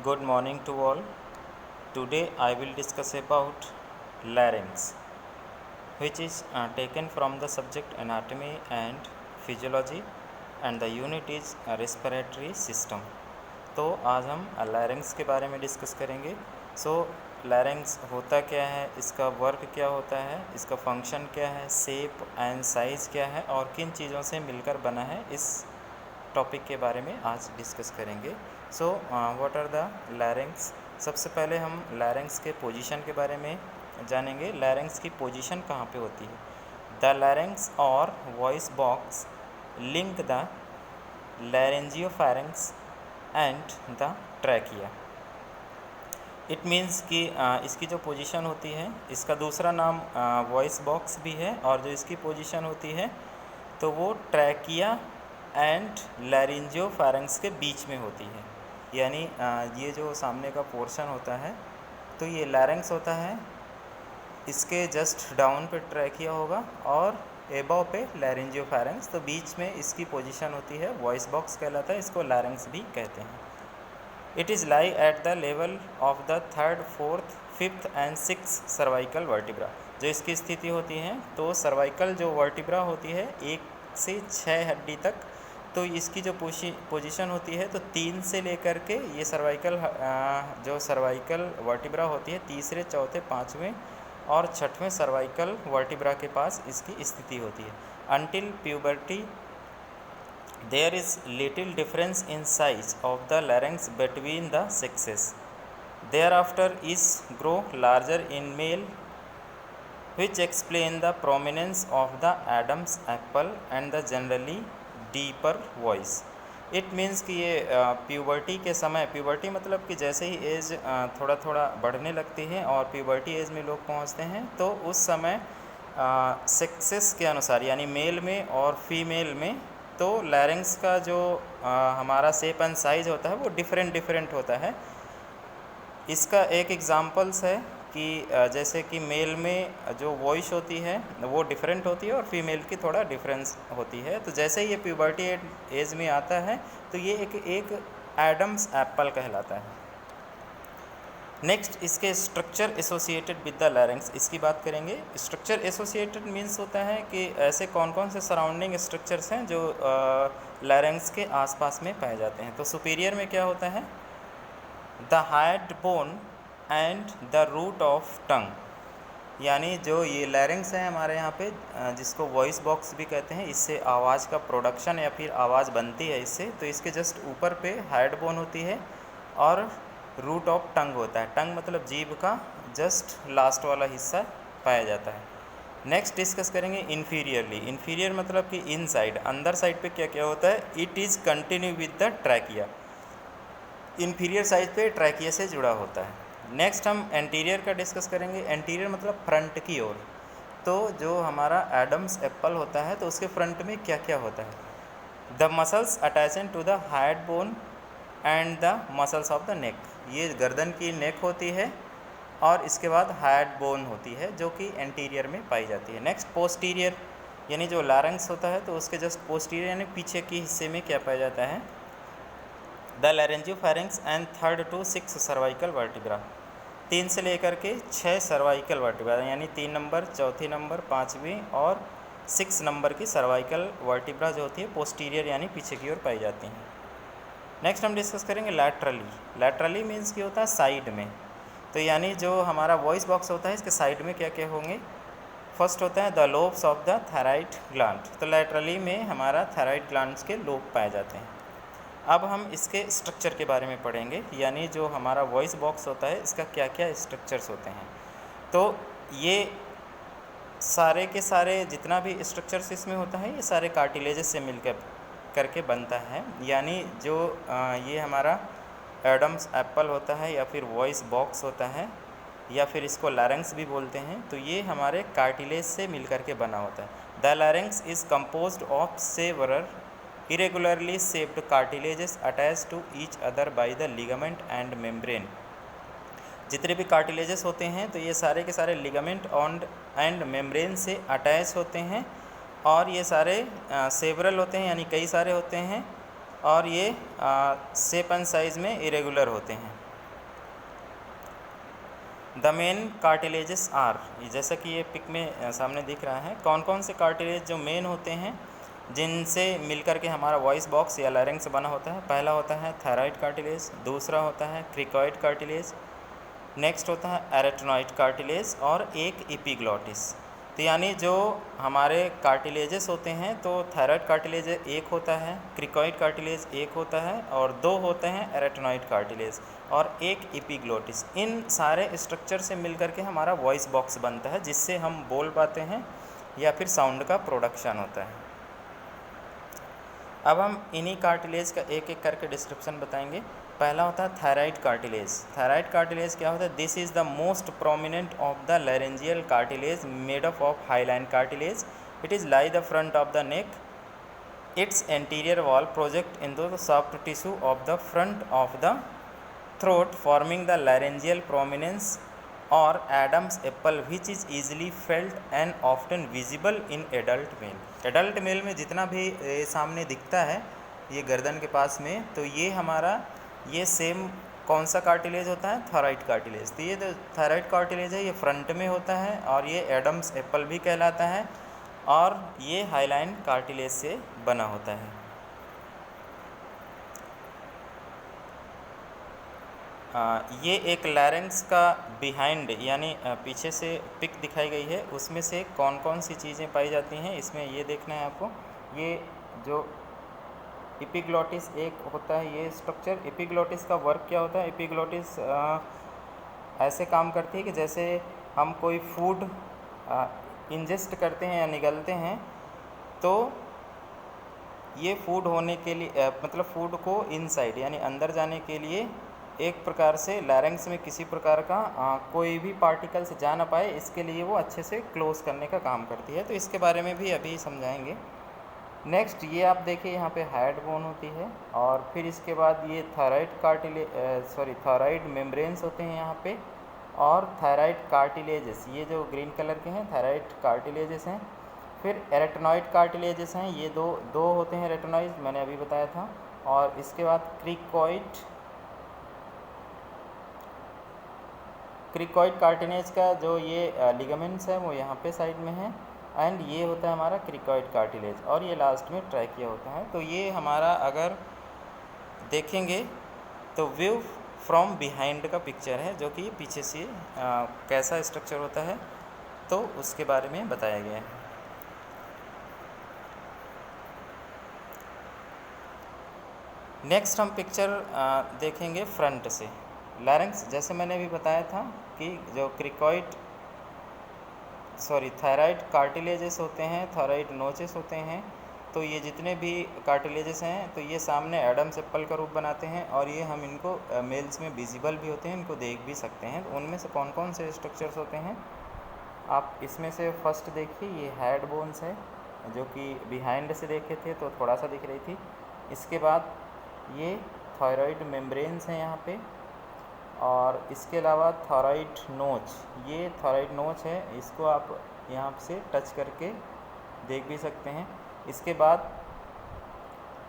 Good morning to all. Today I will discuss about larynx, which is taken from the subject anatomy and physiology, and the unit is respiratory system. तो आज हम larynx के बारे में discuss करेंगे. larynx होता क्या है, इसका वर्क क्या होता है, इसका फंक्शन क्या है, शेप एंड साइज़ क्या है और किन चीज़ों से मिलकर बना है, इस टॉपिक के बारे में आज डिस्कस करेंगे. What are the larynx. सबसे पहले हम लैरिंग्स के पोजीशन के बारे में जानेंगे. लैरिंग्स की पोजीशन कहाँ पे होती है. द लैरिंग्स और voice box link the laryngopharynx and the trachea. It means कि इसकी जो पोजीशन होती है, इसका दूसरा नाम वॉइस बॉक्स भी है, और जो इसकी पोजीशन होती है तो वो ट्रैकिया एंड लैरिंजियोफैरिंक्स के बीच में होती है. यानी ये जो सामने का पोर्शन होता है तो ये लैरिंक्स होता है, इसके जस्ट डाउन पे ट्रैकिया होगा और एबव पे लैरिंजियोफैरिंक्स. तो बीच में इसकी पोजीशन होती है, वॉइस बॉक्स कहलाता है, इसको लैरिंक्स भी कहते हैं. It is lie at the level of the third, fourth, fifth and six cervical vertebra. जो इसकी स्थिति होती है तो सर्वाइकल जो वर्टिब्रा होती है 1 से 6 हड्डी तक, तो इसकी जो पोजीशन होती है तो 3 से लेकर के ये सर्वाइकल जो सर्वाइकल वर्टिब्रा होती है तीसरे, चौथे, पाँचवें और छठवें सर्वाइकल वर्टिब्रा के पास इसकी स्थिति होती है. Until puberty there is little difference in size of the larynx between the sexes. Thereafter is grow larger in male which explain the prominence of the Adam's apple and the generally deeper voice. It means कि ये puberty के समय, puberty मतलब कि जैसे ही as थोड़ा थोड़ा बढ़ने लगती है और प्यूबर्टी एज में लोग पहुंचते हैं तो उस समय सेक्सेस के अनुसार यानी मेल में और फीमेल में तो लैरिंग्स का जो हमारा शेप एंड साइज होता है वो डिफरेंट होता है. इसका एक एग्जांपल्स है कि जैसे कि मेल में जो वॉइस होती है वो डिफरेंट होती है और फीमेल की थोड़ा डिफरेंस होती है. तो जैसे ही ये प्यूबर्टी एज में आता है तो ये एक एडम्स एप्पल कहलाता है. नेक्स्ट इसके structure associated with the larynx, इसकी बात करेंगे. स्ट्रक्चर एसोसिएटेड मीन्स होता है कि ऐसे कौन कौन से सराउंडिंग स्ट्रक्चर्स हैं जो लैरिंक्स के आसपास में पाए जाते हैं. तो सुपीरियर में क्या होता है, the hyoid bone and the root of tongue. यानी जो ये लैरिंक्स है हमारे यहाँ पे, जिसको वॉइस बॉक्स भी कहते हैं, इससे आवाज़ का प्रोडक्शन या फिर आवाज़ बनती है इससे. तो इसके जस्ट ऊपर पे हाइड बोन होती है और रूट ऑफ टंग होता है. टंग मतलब जीभ का जस्ट लास्ट वाला हिस्सा पाया जाता है. नेक्स्ट डिस्कस करेंगे इन्फीरियरली. इन्फीरियर मतलब कि इन साइड, अंदर साइड पे क्या क्या होता है. It is continue with the trachea. Inferior side पे ट्रैकिया से जुड़ा होता है. नेक्स्ट हम एंटीरियर का डिस्कस करेंगे. एंटीरियर मतलब फ्रंट की ओर. तो जो हमारा एडम्स एप्पल होता है तो उसके फ्रंट में क्या क्या होता है. The muscles attached to the hyoid bone and the muscles of the neck. ये गर्दन की नेक होती है और इसके बाद हाइड बोन होती है जो कि एंटीरियर में पाई जाती है. नेक्स्ट पोस्टीरियर, यानी जो लैरिंक्स होता है तो उसके जस्ट पोस्टीरियर यानी पीछे के हिस्से में क्या पाया जाता है, the laryngopharynx and third to 6 cervical vertebra. 3 से लेकर के 6 सर्वाइकल वर्टिब्रा यानी 3 नंबर, चौथी नंबर, 5वीं और 6 नंबर की सर्वाइकल वर्टिब्रा जो होती है पोस्टीरियर यानी पीछे की ओर पाई जाती हैं. नेक्स्ट हम डिस्कस करेंगे लैटरली. लैटरली मीन्स कि होता है साइड में. तो यानी जो हमारा वॉइस बॉक्स होता है इसके साइड में क्या क्या होंगे. फर्स्ट होता है the lobes of the thyroid gland. तो लैटरली में हमारा थायराइड ग्लैंड्स के लोब पाए जाते हैं. अब हम इसके स्ट्रक्चर के बारे में पढ़ेंगे, यानी जो हमारा वॉइस बॉक्स होता है इसका क्या क्या स्ट्रक्चर्स होते हैं. तो ये सारे के सारे जितना भी स्ट्रक्चर्स इसमें होता है ये सारे कार्टिलेजेस से मिलकर करके बनता है. यानी जो ये हमारा एडम्स एप्पल होता है या फिर वॉइस बॉक्स होता है या फिर इसको लैरिंक्स भी बोलते हैं, तो ये हमारे कार्टिलेज से मिलकर के बना होता है. The larynx is composed of several irregularly shaped cartilages attached to each other by the ligament and membrane. जितने भी कार्टिलेजेस होते हैं तो ये सारे के सारे लिगामेंट एंड मेम्ब्रेन से अटैच होते हैं और ये सारे सेवरल होते हैं यानी कई सारे होते हैं और ये शेप एंड साइज़ में इरेगुलर होते हैं. द मेन कार्टिलेजेस आर, जैसा कि ये पिक में सामने दिख रहा है, कौन कौन से कार्टिलेज जो मेन होते हैं जिनसे मिलकर के हमारा वॉइस बॉक्स या लैरिंग्स बना होता है। पहला होता है थायराइड कार्टिलेज, दूसरा होता है क्रिकॉइड कार्टिलेज, नेक्स्ट होता है एरेटनॉइड कार्टिलेज और एक एपिग्लॉटिस। तो यानी जो हमारे कार्टिलेजेस होते हैं तो थायराइड कार्टिलेज एक होता है, क्रिकॉइड कार्टिलेज एक होता है और दो होते हैं एरेटनॉइड कार्टिलेज और एक एपिग्लॉटिस। इन सारे स्ट्रक्चर से मिलकर के हमारा वॉइस बॉक्स बनता है जिससे हम बोल पाते हैं या फिर साउंड का प्रोडक्शन होता है। अब हम इन्हीं कार्टिलेज का एक एक करके डिस्क्रिप्शन बताएंगे। पहला होता है थायराइड कार्टिलेज। थायराइड कार्टिलेज क्या होता है? This is the most prominent of the laryngeal cartilage made up of hyaline cartilage. It is lie the front of the neck, its anterior wall project in the soft tissue of the front of the throat forming the laryngeal prominence और Adam's apple which is easily felt and often visible in adult male. Adult male में जितना भी सामने दिखता है ये गर्दन के पास में, तो ये हमारा ये सेम कौन सा कार्टिलेज होता है? Thyroid cartilage. तो ये जो थायराइड कार्टिलेज है ये फ्रंट में होता है और ये एडम्स एप्पल भी कहलाता है और ये हाईलाइन कार्टिलेज से बना होता है। ये एक लैरिंक्स का बिहाइंड यानी पीछे से पिक दिखाई गई है, उसमें से कौन कौन सी चीज़ें पाई जाती हैं इसमें ये देखना है आपको। ये जो एपिग्लॉटिस एक होता है ये स्ट्रक्चर, एपिग्लॉटिस का वर्क क्या होता है? एपिग्लॉटिस ऐसे काम करती है कि जैसे हम कोई फूड इंजेस्ट करते हैं या निगलते हैं तो ये फूड होने के लिए मतलब फूड को इनसाइड यानी अंदर जाने के लिए एक प्रकार से लैरिंक्स में किसी प्रकार का कोई भी पार्टिकल्स जा ना पाए, इसके लिए वो अच्छे से क्लोज करने का काम करती है। तो इसके बारे में भी अभी समझाएंगे। नेक्स्ट ये आप देखिए यहाँ पे हेड बोन होती है और फिर इसके बाद ये थायराइड मेम्ब्रेन्स होते हैं यहाँ पे और थायराइड कार्टिलेजेस, ये जो ग्रीन कलर के हैं थायराइड कार्टिलेजेस हैं। फिर एरेटनॉइड कार्टिलेजेस हैं, ये दो होते हैं एरेटनॉइड, मैंने अभी बताया था। और इसके बाद क्रिकॉइड कार्टिलेज का जो ये लिगामेंट्स है वो यहाँ पे साइड में है एंड ये होता है हमारा क्रिकॉइड कार्टिलेज और ये लास्ट में ट्रैकिया होता है। तो ये हमारा अगर देखेंगे तो व्यू फ्रॉम बिहाइंड का पिक्चर है जो कि पीछे से कैसा स्ट्रक्चर होता है तो उसके बारे में बताया गया है। नेक्स्ट हम पिक्चर देखेंगे फ्रंट से। लैरिंक्स जैसे मैंने अभी बताया था कि जो थायराइड कार्टिलेजेस होते हैं, थायराइड नोचेस होते हैं, तो ये जितने भी कार्टिलेजेस हैं तो ये सामने एडम्स एप्पल का रूप बनाते हैं और ये हम इनको मेल्स में विजिबल भी होते हैं, इनको देख भी सकते हैं। तो उनमें से कौन कौन से स्ट्रक्चर्स होते हैं आप इसमें से फर्स्ट देखिए, ये हेड बोन्स है जो कि बिहाइंड से देखे थे तो थोड़ा सा दिख रही थी। इसके बाद ये थायराइड मेम्ब्रेन्स हैं यहाँ पे और इसके अलावा थायराइड नोच, ये थायराइड नोच है, इसको आप यहाँ से टच करके देख भी सकते हैं। इसके बाद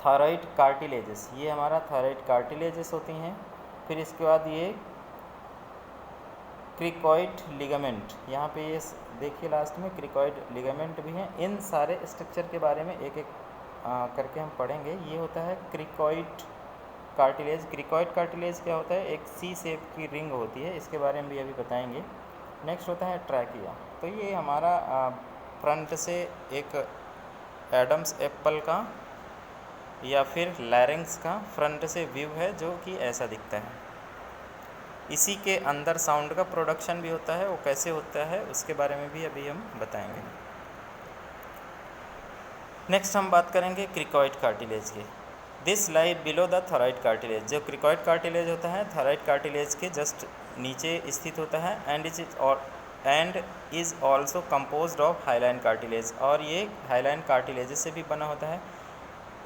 थायराइड कार्टिलेजेस, ये हमारा थायराइड कार्टिलेजेस होती हैं। फिर इसके बाद ये क्रिकॉइड लिगामेंट, यहाँ पे ये देखिए लास्ट में क्रिकॉइड लिगामेंट भी हैं। इन सारे स्ट्रक्चर के बारे में एक एक करके हम पढ़ेंगे। ये होता है क्रिकॉइड कार्टिलेज। क्रिकॉइड कार्टिलेज क्या होता है? एक सी शेप की रिंग होती है, इसके बारे में भी अभी बताएंगे। नेक्स्ट होता है ट्रैकिया। तो ये हमारा फ्रंट से एक एडम्स एप्पल का या फिर लैरिंक्स का फ्रंट से व्यू है जो कि ऐसा दिखता है। इसी के अंदर साउंड का प्रोडक्शन भी होता है, वो कैसे होता है उसके बारे में भी अभी हम बताएंगे। नेक्स्ट हम बात करेंगे क्रिकॉइड कार्टिलेज की। This lie below the thyroid cartilage. जो क्रिकॉइड कार्टिलेज होता है थायराइड कार्टिलेज के जस्ट नीचे स्थित होता है and is also composed of hyaline cartilage और ये हाईलाइन कार्टिलेज से भी बना होता है।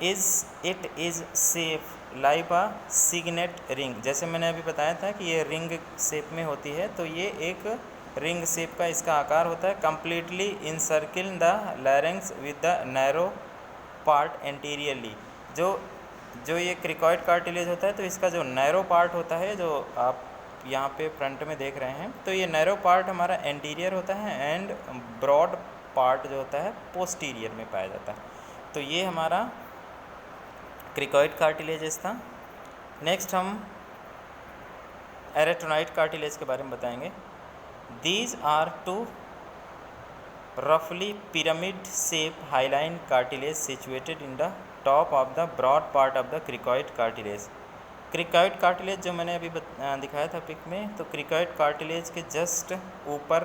It is shape like a signet ring, जैसे मैंने अभी बताया था कि ये रिंग शेप में होती है, तो ये एक रिंग शेप का इसका आकार होता है। Completely encircle the larynx with the narrow part anteriorly. जो ये क्रिकॉइड कार्टिलेज होता है तो इसका जो नैरो पार्ट होता है, जो आप आप यहाँ पे फ्रंट में देख रहे हैं, तो ये नैरो पार्ट हमारा एंटीरियर होता है एंड ब्रॉड पार्ट जो होता है पोस्टीरियर में पाया जाता है। तो ये हमारा क्रिकॉइड कार्टिलेजेस था। नेक्स्ट हम एरेटोनाइट कार्टिलेज के बारे में बताएंगे। दीज आर टू रफली pyramid shape hyaline cartilage situated in the top of the broad part of the cricoid cartilage. Cricoid cartilage जो मैंने अभी दिखाया था पिक में, तो क्रिकॉइड कार्टिलेज के जस्ट ऊपर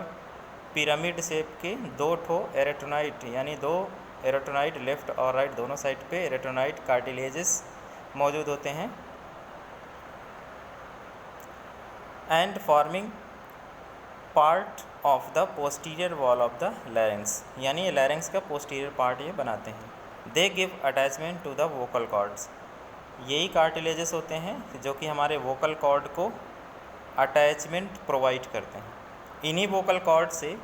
पिरामिड शेप के दो ठो एरेटोनाइट, यानी दो एरेटोनाइट लेफ्ट और राइट दोनों साइड पे एरेटोनाइट कार्टिलेजेस मौजूद होते हैं and forming part of the posterior wall of the larynx, यानी लैरिंग्स का पोस्टीरियर पार्ट ये बनाते हैं। They give attachment to the vocal cords. यही कार्टिलेजेस होते हैं जो कि हमारे वोकल कॉर्ड को अटैचमेंट प्रोवाइड करते हैं। इन्हीं वोकल कॉर्ड से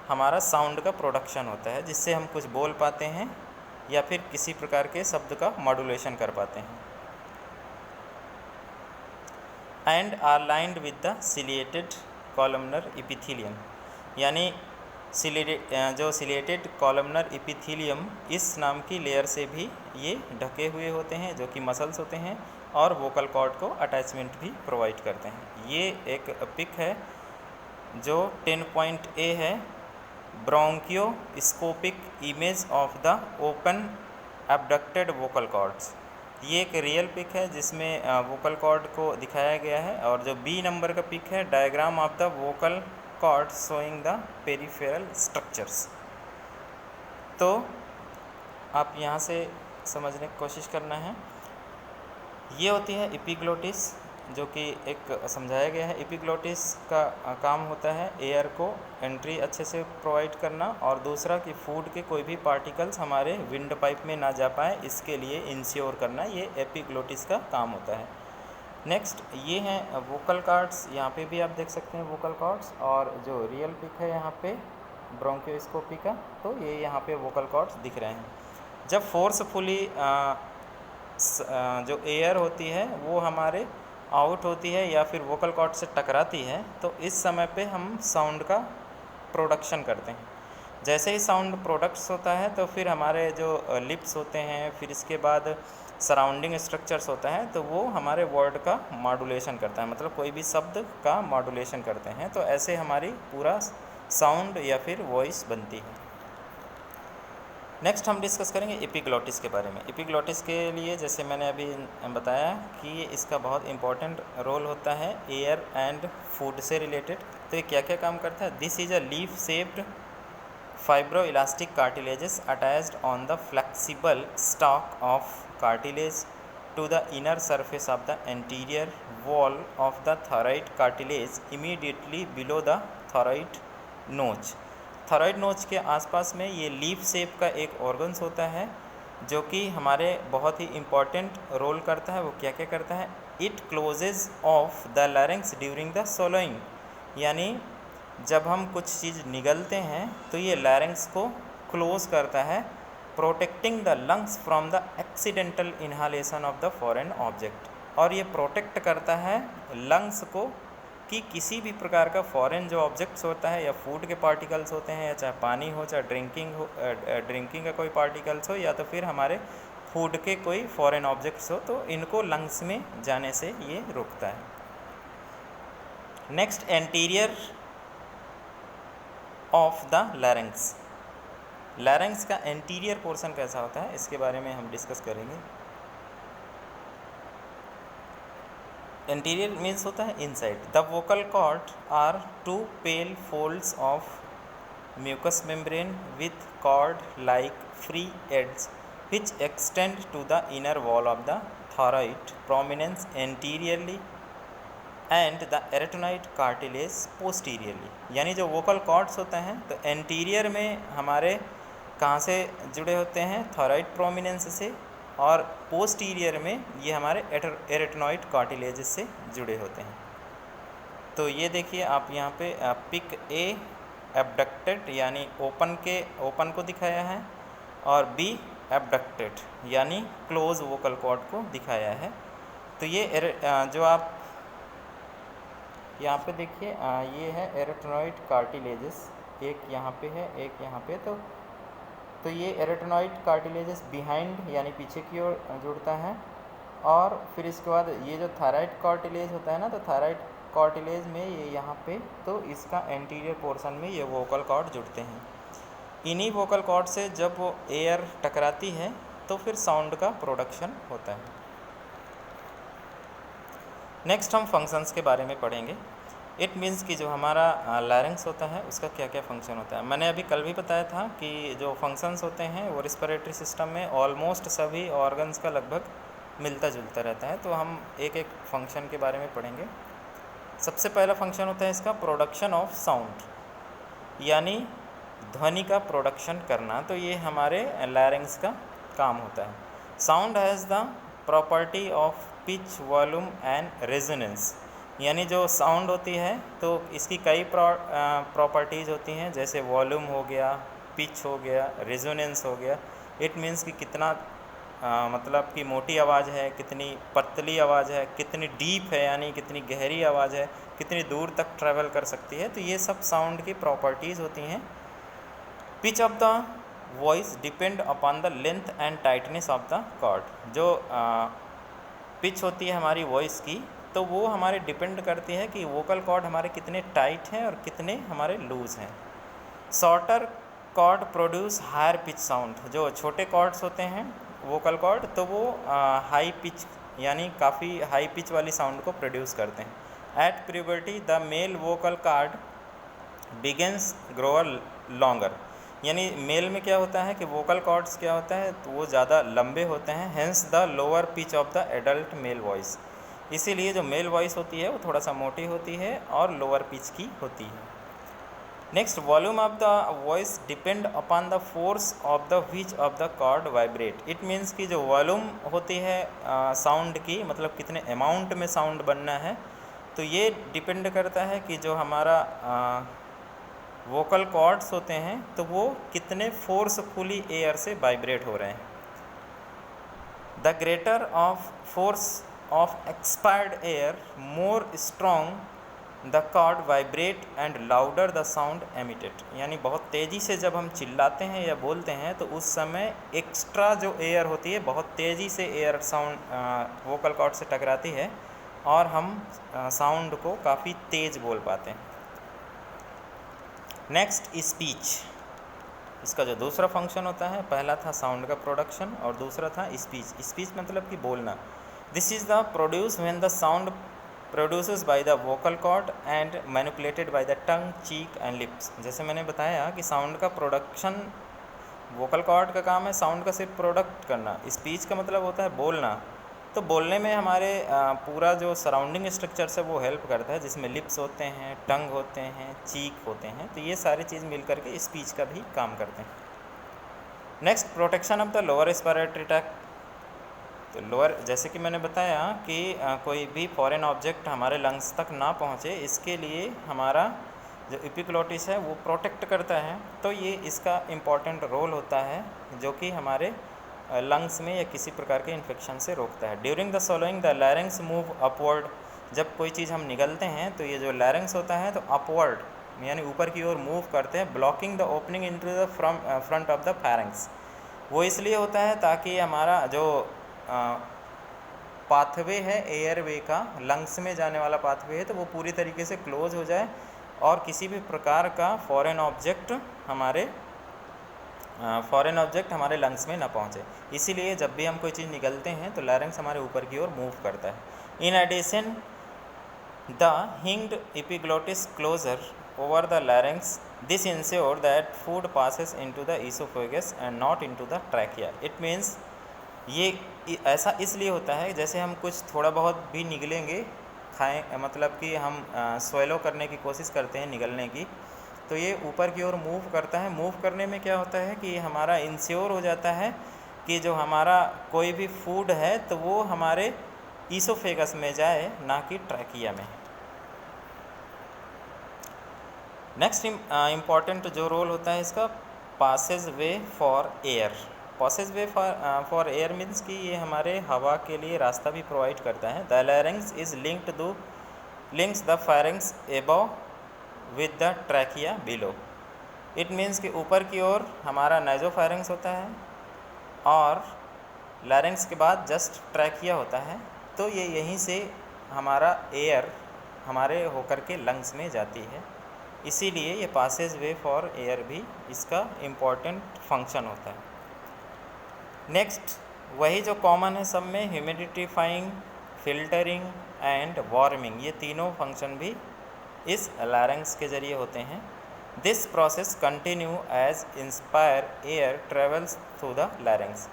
हमारा साउंड का प्रोडक्शन होता है, जिससे हम कुछ बोल पाते हैं या फिर किसी प्रकार के शब्द का मॉड्यूलेशन कर पाते हैं। And are lined with the ciliated columnar epithelium, यानी जो सिलिएटेड कॉलमनर इपिथीलियम इस नाम की लेयर से भी ये ढके हुए होते हैं, जो कि मसल्स होते हैं और वोकल कॉर्ड को अटैचमेंट भी प्रोवाइड करते हैं। ये एक पिक है जो 10.A है, bronchoscopic image of the open abducted vocal cords. ये एक रियल पिक है जिसमें वोकल कॉर्ड को दिखाया गया है। और जो B नंबर का पिक है, diagram of the vocal cord showing the peripheral structures. तो आप यहाँ से समझने की कोशिश करना है। ये होती है एपिग्लोटिस, जो कि एक समझाया गया है। एपिग्लोटिस का काम होता है एयर को एंट्री अच्छे से प्रोवाइड करना, और दूसरा कि फूड के कोई भी पार्टिकल्स हमारे विंड पाइप में ना जा पाए, इसके लिए इंश्योर करना, ये एपिग्लोटिस का काम होता है। नेक्स्ट ये हैं वोकल कॉर्ड्स, यहाँ पे भी आप देख सकते हैं वोकल कॉर्ड्स। और जो रियल पिक है यहाँ पे ब्रोंकियोस्कोपी का, तो ये यहाँ पे वोकल कॉर्ड्स दिख रहे हैं। जब फोर्सफुली जो एयर होती है वो हमारे आउट होती है या फिर वोकल कॉर्ड से टकराती है, तो इस समय पे हम साउंड का प्रोडक्शन करते हैं। जैसे ही साउंड प्रोडक्ट्स होता है तो फिर हमारे जो लिप्स होते हैं, फिर इसके बाद सराउंडिंग स्ट्रक्चर्स होता है, तो वो हमारे वर्ड का मॉड्यूलेशन करता है, मतलब कोई भी शब्द का मॉड्यूलेशन करते हैं। तो ऐसे हमारी पूरा साउंड या फिर वॉइस बनती है। नेक्स्ट हम डिस्कस करेंगे एपिग्लोटिस के बारे में। एपिग्लोटिस के लिए जैसे मैंने अभी बताया कि इसका बहुत इंपॉर्टेंट रोल होता है एयर एंड फूड से रिलेटेड। तो ये क्या क्या काम करता है? This is a leaf shaped fibroelastic cartilages attached on the flexible stalk of cartilage to the inner surface of the anterior wall of the thyroid cartilage immediately below the thyroid notch. Thyroid notch के आसपास में ये leaf shape का एक organs होता है जो कि हमारे बहुत ही इम्पॉर्टेंट रोल करता है। वो क्या क्या करता है? It closes off the larynx during the swallowing, यानी जब हम कुछ चीज़ निगलते हैं तो ये लैरिंग्स को क्लोज करता है, protecting the lungs from the accidental inhalation of the foreign object. और ये प्रोटेक्ट करता है लंग्स को कि किसी भी प्रकार का फॉरेन जो ऑब्जेक्ट्स होता है या फूड के पार्टिकल्स होते हैं, या चाहे पानी हो, चाहे ड्रिंकिंग का कोई पार्टिकल्स हो, या तो फिर हमारे फूड के कोई फॉरेन ऑब्जेक्ट्स हो, तो इनको लंग्स में जाने से ये रोकता है। Next, anterior of the लैरिंग्स। लैरिंग्स का एंटीरियर पोर्शन कैसा होता है, इसके बारे में हम डिस्कस करेंगे। एंटीरियर मीन्स होता है inside. The vocal cord are two pale folds of mucous membrane with cord like free edges which extend to the inner wall of the thyroid prominence anteriorly and the arytenoid cartilage posteriorly। यानी जो vocal cords होते हैं तो anterior में हमारे कहाँ से जुड़े होते हैं? थायराइड प्रोमिनेंस से, और पोस्टीरियर में ये हमारे एरेटनॉइड कार्टिलेजेस से जुड़े होते हैं। तो ये देखिए आप यहाँ पे पिक ए एब्डक्टेड यानी ओपन को दिखाया है, और बी एब्डक्टेड यानी क्लोज वोकल कॉर्ड को दिखाया है। तो ये जो आप यहाँ पे देखिए ये है एरेटेनॉइड कार्टिलेजेस, एक यहाँ पे है एक यहाँ पे। तो ये एरेटेनॉइड कार्टिलेजेस बिहाइंड यानी पीछे की ओर जुड़ता है, और फिर इसके बाद ये जो थायराइड कार्टिलेज होता है ना, तो थायराइड कार्टिलेज में ये यहाँ पे, तो इसका एंटीरियर पोर्शन में ये वोकल कॉर्ड जुड़ते हैं। इन्हीं वोकल कॉर्ड से जब वो एयर टकराती है तो फिर साउंड का प्रोडक्शन होता है। नेक्स्ट हम फंक्शंस के बारे में पढ़ेंगे। इट मीन्स कि जो हमारा लैरिंग्स होता है उसका क्या क्या फंक्शन होता है। मैंने अभी कल भी बताया था कि जो फंक्शंस होते हैं वो रिस्पिरेटरी सिस्टम में ऑलमोस्ट सभी ऑर्गन्स का लगभग मिलता जुलता रहता है। तो हम एक एक फंक्शन के बारे में पढ़ेंगे। सबसे पहला फंक्शन होता है इसका प्रोडक्शन ऑफ साउंड, यानी ध्वनि का प्रोडक्शन करना। तो ये हमारे लैरिंग्स का काम होता है। Sound has the property of pitch, volume and resonance, यानी जो साउंड होती है तो इसकी कई प्रॉपर्टीज़ होती हैं, जैसे वॉल्यूम हो गया, पिच हो गया, रेजोनेंस हो गया। इट मीन्स कि कितना मतलब कि मोटी आवाज़ है, कितनी पतली आवाज़ है, कितनी डीप है यानी कितनी गहरी आवाज़ है, कितनी दूर तक ट्रैवल कर सकती है। तो ये सब साउंड की प्रॉपर्टीज़ होती हैं। Pitch of the voice depend upon the length and tightness of the cord. जो पिच होती है हमारी वॉइस की, तो वो हमारे डिपेंड करती है कि वोकल कॉर्ड हमारे कितने टाइट हैं और कितने हमारे लूज़ हैं। Shorter cord produce higher pitch sound. जो छोटे कॉर्ड्स होते हैं वोकल कॉर्ड, तो वो हाई पिच यानी काफ़ी हाई पिच वाली साउंड को प्रोड्यूस करते हैं। At puberty the male vocal cord begins grower longer, यानी मेल में क्या होता है कि वोकल कॉर्ड्स क्या होता है तो वो ज़्यादा लंबे होते हैं। Hence the lower pitch of the adult male voice, इसीलिए जो मेल वॉइस होती है वो थोड़ा सा मोटी होती है और लोअर पिच की होती है। Next, volume of the voice depend upon the force of the which of the cord vibrate. It means कि जो वॉल्यूम होती है साउंड की, मतलब कितने अमाउंट में साउंड बनना है, तो ये डिपेंड करता है कि जो हमारा वोकल कॉर्ड्स होते हैं तो वो कितने फोर्सफुली एयर से वाइब्रेट हो रहे हैं। The greater of force of expired air more strong the cord vibrate and louder the sound emitted, यानी बहुत तेज़ी से जब हम चिल्लाते हैं या बोलते हैं तो उस समय एक्स्ट्रा जो एयर होती है बहुत तेज़ी से एयर साउंड वोकल कॉर्ड से टकराती है और हम साउंड को काफ़ी तेज़ बोल पाते हैं। Next, speech. इसका जो दूसरा फंक्शन होता है, पहला था साउंड का प्रोडक्शन और दूसरा था स्पीच। स्पीच मतलब कि बोलना। This is the produce when the sound produces by the vocal cord and manipulated by the tongue, cheek and lips. जैसे मैंने बताया कि साउंड का प्रोडक्शन वोकल कॉर्ड का काम है, साउंड का सिर्फ प्रोडक्ट करना। स्पीच का मतलब होता है बोलना। तो बोलने में हमारे पूरा जो सराउंडिंग स्ट्रक्चर है वो हेल्प करता है, जिसमें लिप्स होते हैं, टंग होते हैं, चीक होते हैं। तो ये सारी चीज़ मिल करके स्पीच का भी काम करते हैं। Next, protection of the lower respiratory tract. तो लोअर, जैसे कि मैंने बताया कि कोई भी फॉरेन ऑब्जेक्ट हमारे लंग्स तक ना पहुँचे, इसके लिए हमारा जो एपिग्लोटिस है वो प्रोटेक्ट करता है। तो ये इसका इम्पॉर्टेंट रोल होता है, जो कि हमारे लंग्स में या किसी प्रकार के इन्फेक्शन से रोकता है। During the swallowing the larynx move upward. जब कोई चीज़ हम निगलते हैं तो ये जो लैरिंग्स होता है तो अपवर्ड यानी ऊपर की ओर मूव करते हैं, blocking the opening into the front of the फैरिंग्स। वो इसलिए होता है ताकि हमारा जो पाथवे है एयरवे का, लंग्स में जाने वाला पाथवे है, तो वो पूरी तरीके से क्लोज हो जाए और किसी भी प्रकार का फॉरेन ऑब्जेक्ट हमारे लंग्स में ना पहुंचे। इसीलिए जब भी हम कोई चीज़ निगलते हैं तो लैरिंग्स हमारे ऊपर की ओर मूव करता है। In addition the hinged epiglottis closer over the larynx, this ensure that food passes into the oesophagus and not into the trachea. It means ये ऐसा इसलिए होता है, जैसे हम कुछ थोड़ा बहुत भी निगलेंगे खाएं, मतलब कि हम स्वेलो करने की कोशिश करते हैं निगलने की, तो ये ऊपर की ओर मूव करता है। मूव करने में क्या होता है कि हमारा इंश्योर हो जाता है कि जो हमारा कोई भी फूड है तो वो हमारे ईसोफेगस में जाए, ना कि ट्रैकिया में। नेक्स्ट इम्पॉर्टेंट जो रोल होता है इसका, passage way for air. Passage way for air means कि ये हमारे हवा के लिए रास्ता भी प्रोवाइड करता है। The लैरिंग्स is linked links the firings above with the trachea below. It means कि ऊपर की ओर हमारा नाइजोफायरिंग्स होता है और लैरिंग्स के बाद जस्ट ट्रैकिया होता है। तो ये यहीं से हमारा एयर हमारे होकर के लंग्स में जाती है, इसीलिए ये पासेज वे फॉर एयर भी इसका इम्पॉर्टेंट फंक्शन होता है। नेक्स्ट वही जो कॉमन है सब में, ह्यूमिडिफाइंग, फिल्टरिंग एंड वार्मिंग, ये तीनों फंक्शन भी इस लैरिंग्स के ज़रिए होते हैं। This process continue as inspire air travels through the larynx.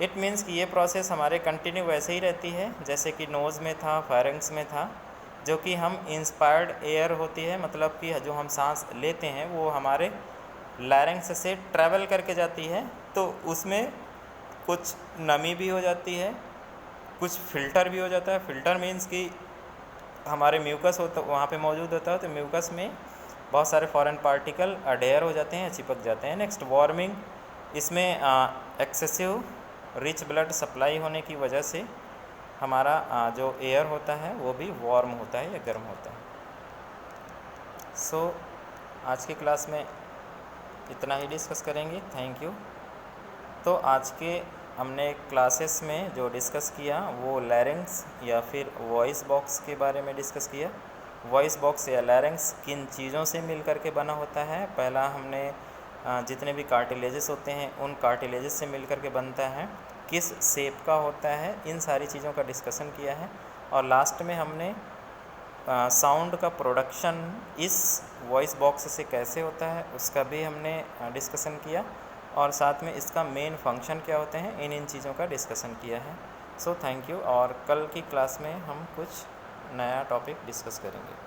It means कि ये प्रोसेस हमारे कंटिन्यू वैसे ही रहती है जैसे कि नोज़ में था, फायरिंग्स में था, जो कि हम इंस्पायर्ड एयर होती है, मतलब कि जो हम सांस लेते हैं वो हमारे लैरिंग्स से ट्रैवल करके जाती है। तो उसमें कुछ नमी भी हो जाती है, कुछ फ़िल्टर भी हो जाता है। फ़िल्टर मीन्स कि हमारे म्यूकस होता वहाँ पे मौजूद होता है, तो म्यूकस में बहुत सारे फॉरेन पार्टिकल अडेयर हो जाते हैं, चिपक जाते हैं। नेक्स्ट वार्मिंग, इसमें एक्सेसिव रिच ब्लड सप्लाई होने की वजह से हमारा जो एयर होता है वो भी वार्म होता है या गर्म होता है। सो आज की क्लास में इतना ही डिस्कस करेंगे। Thank you. तो आज के हमने क्लासेस में जो डिस्कस किया वो लैरिंग्स या फिर वॉइस बॉक्स के बारे में डिस्कस किया। वॉइस बॉक्स या लैरिंग्स किन चीज़ों से मिल कर के बना होता है। पहला हमने जितने भी कार्टिलेजेस होते हैं उन कार्टिलेजेस से मिल कर के बनता है, किस शेप का होता है, इन सारी चीज़ों का डिस्कशन किया है। और लास्ट में हमने साउंड का प्रोडक्शन इस वॉइस बॉक्स से कैसे होता है उसका भी हमने डिस्कशन किया, और साथ में इसका मेन फंक्शन क्या होते हैं, इन चीज़ों का डिस्कशन किया है। So thank you. और कल की क्लास में हम कुछ नया टॉपिक डिस्कस करेंगे।